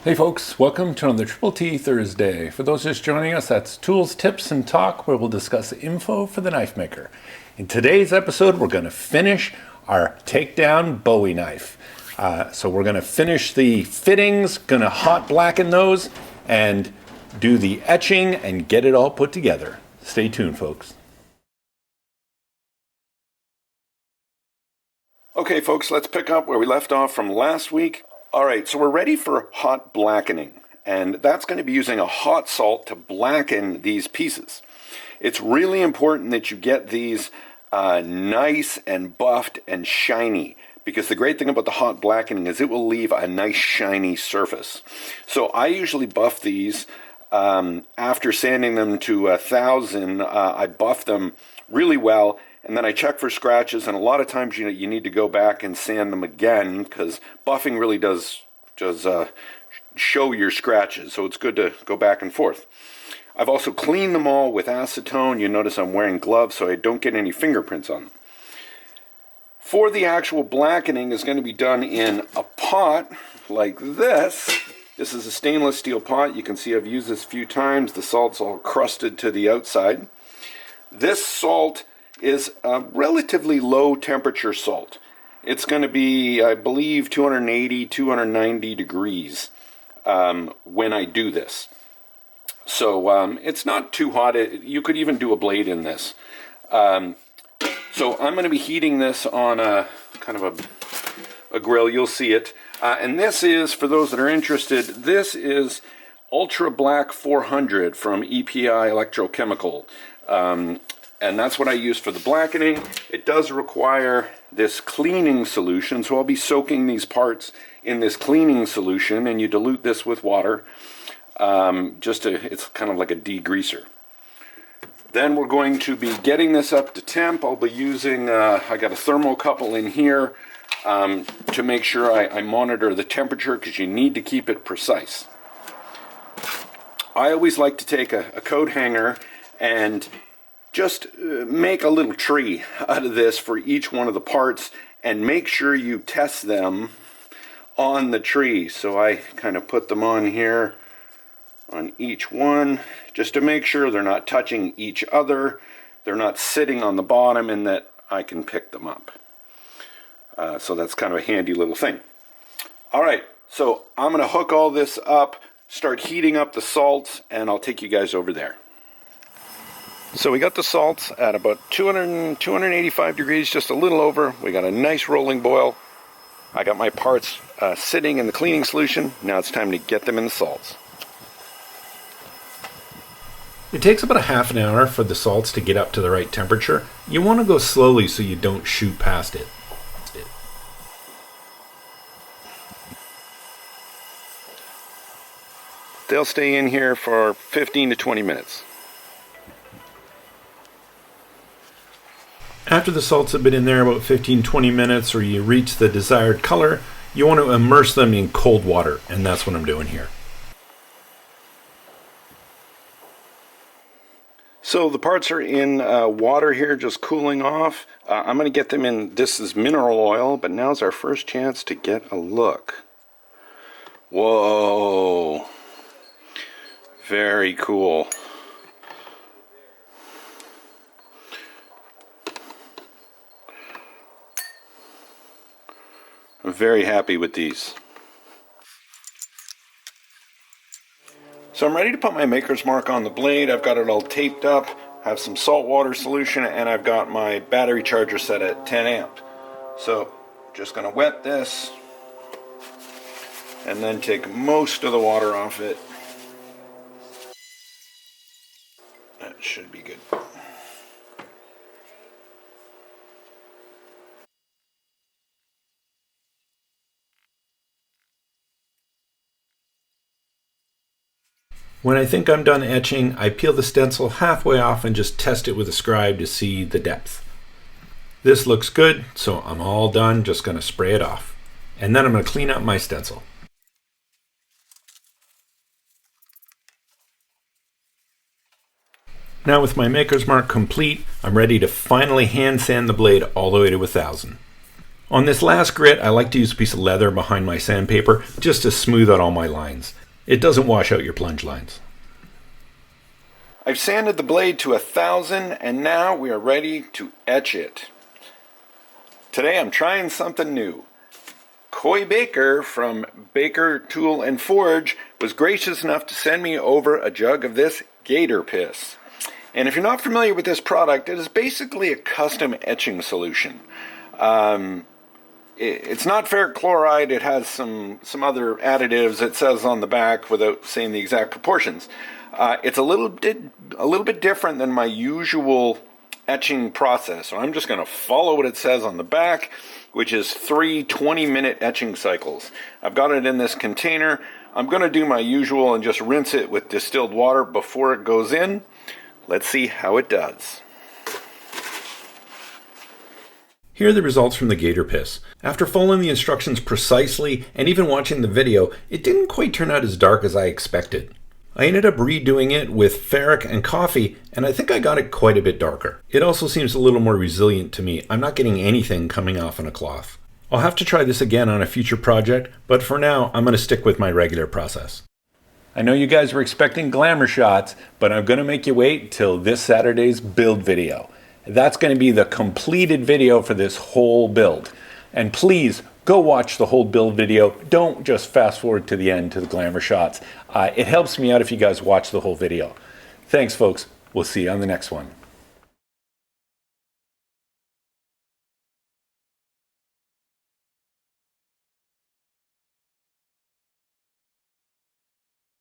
Hey folks, welcome to another Triple T Thursday. For those just joining us, that's Tools, Tips, and Talk, where we'll discuss info for the knife maker. In today's episode, we're going to finish our Takedown Bowie knife. So we're going to finish the fittings, going to hot blacken those, and do the etching and get it all put together. Stay tuned, folks. Okay, folks, let's pick up where we left off from last week. All right, so we're ready for hot blackening, and that's going to be using a hot salt to blacken these pieces. It's really important that you get these nice and buffed and shiny, because the great thing about the hot blackening is it will leave a nice shiny surface. So I usually buff these after sanding them to 1,000. I buff them really well, and then I check for scratches, and a lot of times you need to go back and sand them again, because buffing really does show your scratches, so it's good to go back and forth. I've also cleaned them all with acetone. You notice I'm wearing gloves so I don't get any fingerprints on them. For the actual blackening is going to be done in a pot like this. This is a stainless steel pot. You can see I've used this a few times. The salt's all crusted to the outside. This salt is a relatively low temperature salt. It's going to be, I believe, 280, 290 degrees when I do this. So it's not too hot. You could even do a blade in this. So I'm going to be heating this on a kind of a grill. You'll see it. And this is, for those that are interested, this is Ultra Black 400 from EPI Electrochemical. And that's what I use for the blackening. It does require this cleaning solution, so I'll be soaking these parts in this cleaning solution, and you dilute this with water. It's kind of like a degreaser. Then we're going to be getting this up to temp. I'll be using, I got a thermocouple in here to make sure I monitor the temperature, because you need to keep it precise. I always like to take a coat hanger and just make a little tree out of this for each one of the parts, and make sure you test them on the tree. So I kind of put them on here on each one, just to make sure they're not touching each other, they're not sitting on the bottom, and that I can pick them up. So that's kind of a handy little thing. All right, so I'm going to hook all this up, start heating up the salts, and I'll take you guys over there. So we got the salts at about 285 degrees, just a little over. We got a nice rolling boil. I got my parts sitting in the cleaning solution. Now it's time to get them in the salts. It takes about a half an hour for the salts to get up to the right temperature. You want to go slowly so you don't shoot past it. They'll stay in here for 15 to 20 minutes. After the salts have been in there about 15-20 minutes, or you reach the desired color, you want to immerse them in cold water, and that's what I'm doing here. So the parts are in water here, just cooling off. I'm going to get them in, this is mineral oil, but now's our first chance to get a look. Whoa. Very cool. I'm very happy with these. So I'm ready to put my maker's mark on the blade. I've got it all taped up, have some salt water solution, and I've got my battery charger set at 10 amp. So just going to wet this and then take most of the water off it. That should be good. When I think I'm done etching, I peel the stencil halfway off and just test it with a scribe to see the depth. This looks good, so I'm all done, just going to spray it off. And then I'm going to clean up my stencil. Now with my maker's mark complete, I'm ready to finally hand sand the blade all the way to 1000. On this last grit, I like to use a piece of leather behind my sandpaper just to smooth out all my lines. It doesn't wash out your plunge lines. I've sanded the blade to 1,000 and now we are ready to etch it. Today I'm trying something new. Coy Baker from Baker Tool and Forge was gracious enough to send me over a jug of this gator piss. And if you're not familiar with this product, it is basically a custom etching solution. It's not ferric chloride. It has some other additives it says on the back without saying the exact proportions. It's a little bit different than my usual etching process. So I'm just going to follow what it says on the back, which is 3 20-minute etching cycles. I've got it in this container. I'm going to do my usual and just rinse it with distilled water before it goes in. Let's see how it does. Here are the results from the gator piss. After following the instructions precisely and even watching the video, it didn't quite turn out as dark as I expected. I ended up redoing it with ferric and coffee, and I think I got it quite a bit darker. It also seems a little more resilient to me. I'm not getting anything coming off on a cloth. I'll have to try this again on a future project, but for now, I'm going to stick with my regular process. I know you guys were expecting glamour shots, but I'm going to make you wait till this Saturday's build video. That's going to be the completed video for this whole build. And please, go watch the whole build video. Don't just fast forward to the end to the glamour shots. It helps me out if you guys watch the whole video. Thanks, folks. We'll see you on the next one.